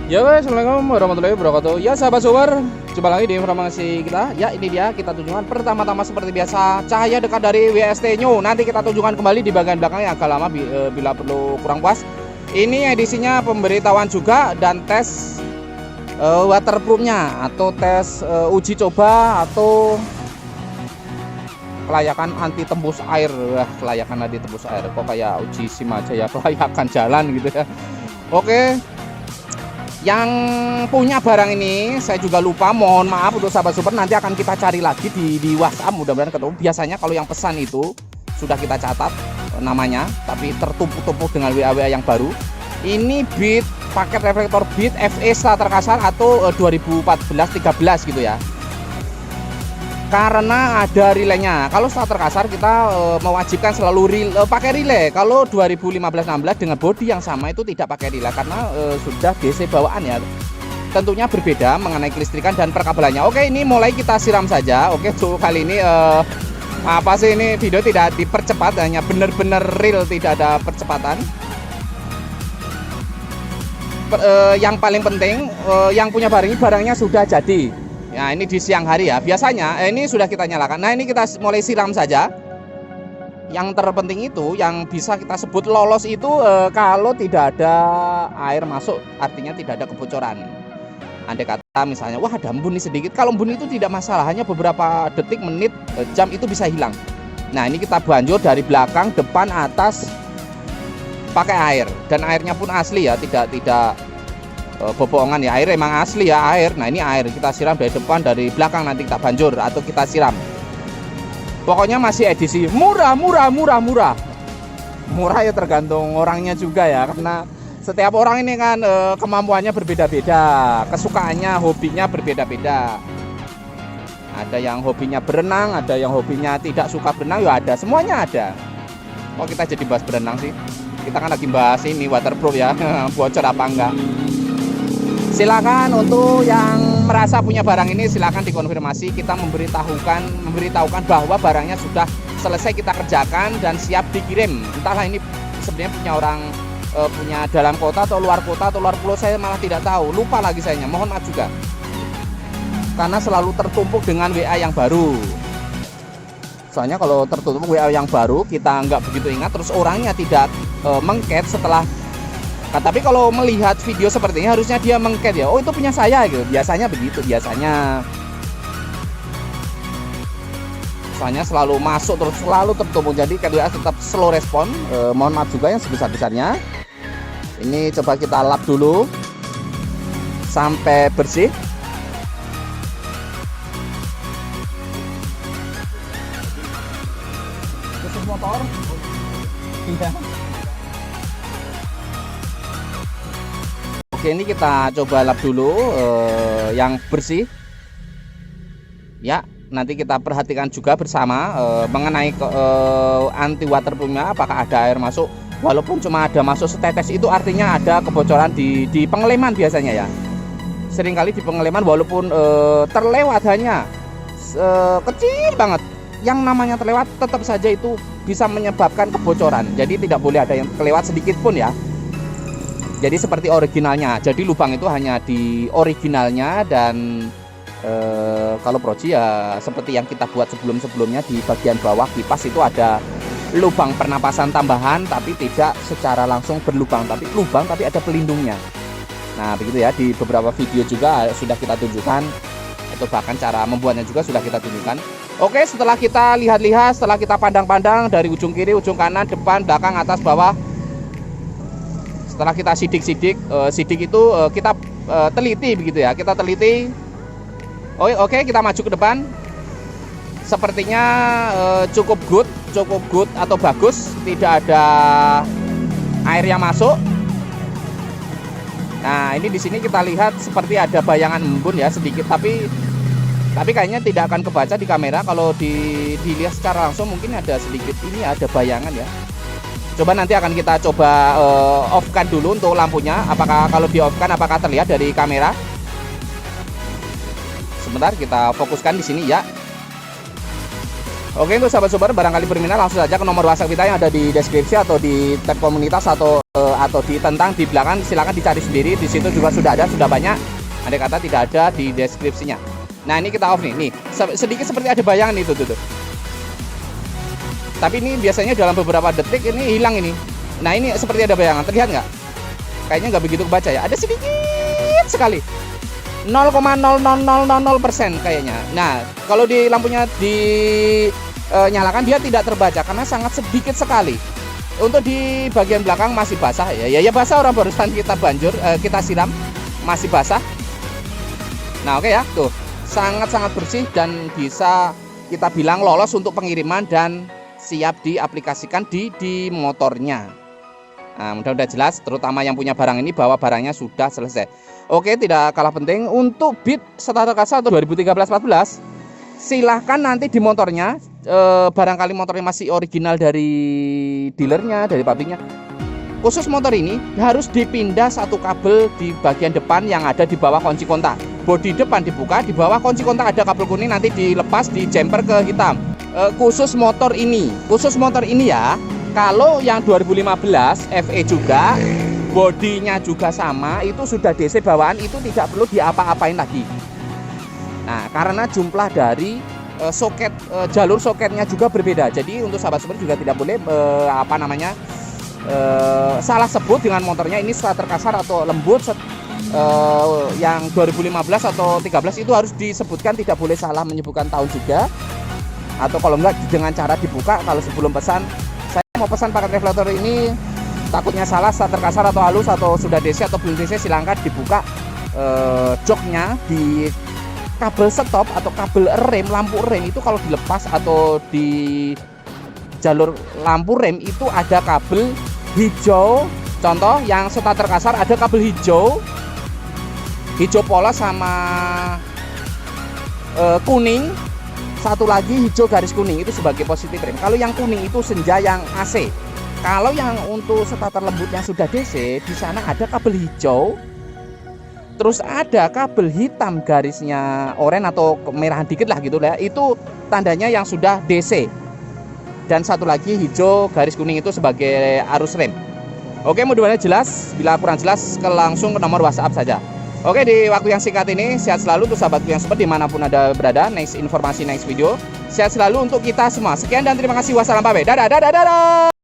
Ya guys, assalamualaikum warahmatullahi wabarakatuh. Ya sahabat sower, jumpa lagi di informasi kita. Ya ini dia kita tunjukkan pertama-tama seperti biasa cahaya dekat dari WST New. Nanti kita tunjukkan kembali di bagian belakang yang agak lama bila perlu kurang puas. Ini edisinya pemberitahuan juga dan tes waterproofnya atau tes uji coba atau kelayakan anti tembus air. Wah, kelayakan anti tembus air kok kayak uji SIM aja ya, kelayakan jalan gitu ya. Oke. Yang punya barang ini saya juga lupa, mohon maaf untuk sahabat super, nanti akan kita cari lagi di WhatsApp, mudah-mudahan ketemu. Biasanya kalau yang pesan itu sudah kita catat namanya, tapi tertumpuk-tumpuk dengan WA yang baru. Ini Beat paket reflektor Beat FE starter kasar atau 2014-13 gitu ya. Karena ada relaynya. Kalau starter kasar kita mewajibkan selalu pakai relay. Kalau 2015-16 dengan bodi yang sama itu tidak pakai relay karena sudah DC bawaan ya. Tentunya berbeda mengenai kelistrikan dan perkabelannya. Oke, ini mulai kita siram saja. Oke, tuh kali ini apa sih ini video tidak dipercepat, hanya benar-benar real, tidak ada percepatan. Yang paling penting yang punya barangnya sudah jadi. Nah ini di siang hari ya, biasanya ini sudah kita nyalakan. Nah ini kita mulai siram saja. Yang terpenting itu yang bisa kita sebut lolos itu kalau tidak ada air masuk, artinya tidak ada kebocoran. Andai kata misalnya wah ada embun nih sedikit, kalau embun itu tidak masalah, hanya beberapa detik, menit, jam itu bisa hilang. Nah ini kita banjur dari belakang, depan, atas pakai air, dan airnya pun asli ya, tidak bohongan ya, air emang asli ya air. Nah ini air kita siram dari depan, dari belakang, nanti kita banjur atau kita siram. Pokoknya masih edisi murah ya, tergantung orangnya juga ya, karena setiap orang ini kan kemampuannya berbeda-beda, kesukaannya, hobinya berbeda-beda. Ada yang hobinya berenang, ada yang hobinya tidak suka berenang, ya ada, semuanya ada. Kok kita jadi bahas berenang sih? Kita kan lagi bahas ini waterproof ya, bocor apa enggak. Silakan untuk yang merasa punya barang ini silakan dikonfirmasi, kita memberitahukan bahwa barangnya sudah selesai kita kerjakan dan siap dikirim. Entahlah ini sebenarnya punya orang punya dalam kota atau luar pulau, saya malah tidak tahu, lupa lagi sayanya, mohon maaf juga. Karena selalu tertumpuk dengan WA yang baru. Soalnya kalau tertutup WA yang baru kita nggak begitu ingat, terus orangnya tidak mengcat setelah. Nah, tapi kalau melihat video seperti ini harusnya dia mengcat ya, oh itu punya saya gitu, biasanya begitu biasanya. Soalnya selalu masuk terus selalu tertumpuk, jadi kedua tetap slow respon. Mohon maaf juga yang sebesar-besarnya. Ini coba kita lap dulu sampai bersih. Khusus motor. Iya. Oke, ini kita coba lap dulu yang bersih ya. Nanti kita perhatikan juga bersama mengenai anti waterproofnya, apakah ada air masuk. Walaupun cuma ada masuk setetes itu artinya ada kebocoran di pengeleman biasanya ya. Seringkali di pengeleman walaupun terlewat hanya kecil banget, yang namanya terlewat tetap saja itu bisa menyebabkan kebocoran. Jadi tidak boleh ada yang kelewat sedikit pun ya. Jadi seperti originalnya, jadi lubang itu hanya di originalnya, dan kalau proji ya seperti yang kita buat sebelumnya, di bagian bawah kipas itu ada lubang pernapasan tambahan, tapi tidak secara langsung berlubang, tapi lubang tapi ada pelindungnya. Nah begitu ya, di beberapa video juga sudah kita tunjukkan, atau bahkan cara membuatnya juga sudah kita tunjukkan. Oke, setelah kita lihat-lihat, setelah kita pandang-pandang dari ujung kiri, ujung kanan, depan, belakang, atas, bawah, setelah kita sidik itu kita teliti begitu ya, kita teliti. Oke, kita maju ke depan. Sepertinya cukup good atau bagus, tidak ada air yang masuk. Nah ini di sini kita lihat seperti ada bayangan embun ya sedikit, tapi kayaknya tidak akan kebaca di kamera. Kalau dilihat secara langsung mungkin ada sedikit, ini ada bayangan ya. Coba nanti akan kita coba off-kan dulu untuk lampunya. Apakah kalau di off-kan apakah terlihat dari kamera? Sebentar kita fokuskan di sini ya. Oke, untuk sahabat super barangkali berminat langsung saja ke nomor WhatsApp kita yang ada di deskripsi atau di tab komunitas atau di tentang di belakang, silakan dicari sendiri. Di situ juga sudah ada, sudah banyak. Andai kata tidak ada di deskripsinya. Nah, ini kita off nih. Sedikit seperti ada bayangan itu tuh. Tapi ini biasanya dalam beberapa detik ini hilang ini. Nah, ini seperti ada bayangan, terlihat nggak? Kayaknya nggak begitu kebaca ya. Ada sedikit sekali. 0,00000% kayaknya. Nah, kalau di lampunya dinyalakan dia tidak terbaca karena sangat sedikit sekali. Untuk di bagian belakang masih basah ya basah, orang barusan kita kita siram masih basah. Nah, oke ya, tuh sangat-sangat bersih dan bisa kita bilang lolos untuk pengiriman dan siap diaplikasikan di motornya. Nah, mudah-mudahan jelas, terutama yang punya barang ini bahwa barangnya sudah selesai. Oke, tidak kalah penting untuk Beat starter kasa atau 2013-14, silahkan nanti di motornya, barangkali motornya masih original dari dealernya, dari pabriknya. Khusus motor ini harus dipindah satu kabel di bagian depan yang ada di bawah kunci kontak. Bodi depan dibuka, di bawah kunci kontak ada kabel kuning, nanti dilepas, di jumper ke hitam. Khusus motor ini ya. Kalau yang 2015 FE juga, bodinya juga sama, itu sudah DC bawaan, itu tidak perlu diapa-apain lagi. Nah, karena jumlah dari soket, jalur soketnya juga berbeda. Jadi untuk sahabat super juga tidak boleh salah sebut dengan motornya ini starter kasar atau lembut. Yang 2015 atau 13 itu harus disebutkan, tidak boleh salah menyebutkan tahun juga. Atau kalau enggak dengan cara dibuka, kalau sebelum pesan, saya mau pesan paket reflektor ini, takutnya salah starter kasar atau halus atau sudah DC atau belum DC, silahkan dibuka joknya di kabel stop atau kabel rem, lampu rem itu kalau dilepas atau di jalur lampu rem itu ada kabel hijau. Contoh yang starter kasar ada kabel hijau polos sama kuning. Satu lagi hijau garis kuning itu sebagai positif rem. Kalau yang kuning itu senja yang AC. Kalau yang untuk starter lembut yang sudah DC, di sana ada kabel hijau. Terus ada kabel hitam garisnya oranye atau kemerahan dikit lah gitu lah. Itu tandanya yang sudah DC. Dan satu lagi hijau garis kuning itu sebagai arus rem. Oke, mudah-mudahan jelas. Bila kurang jelas, langsung ke nomor WhatsApp saja. Oke, di waktu yang singkat ini sehat selalu untuk sahabatku yang seperti dimanapun ada berada. Next informasi, next video. Sehat selalu untuk kita semua. Sekian dan terima kasih. Wassalam, dadah.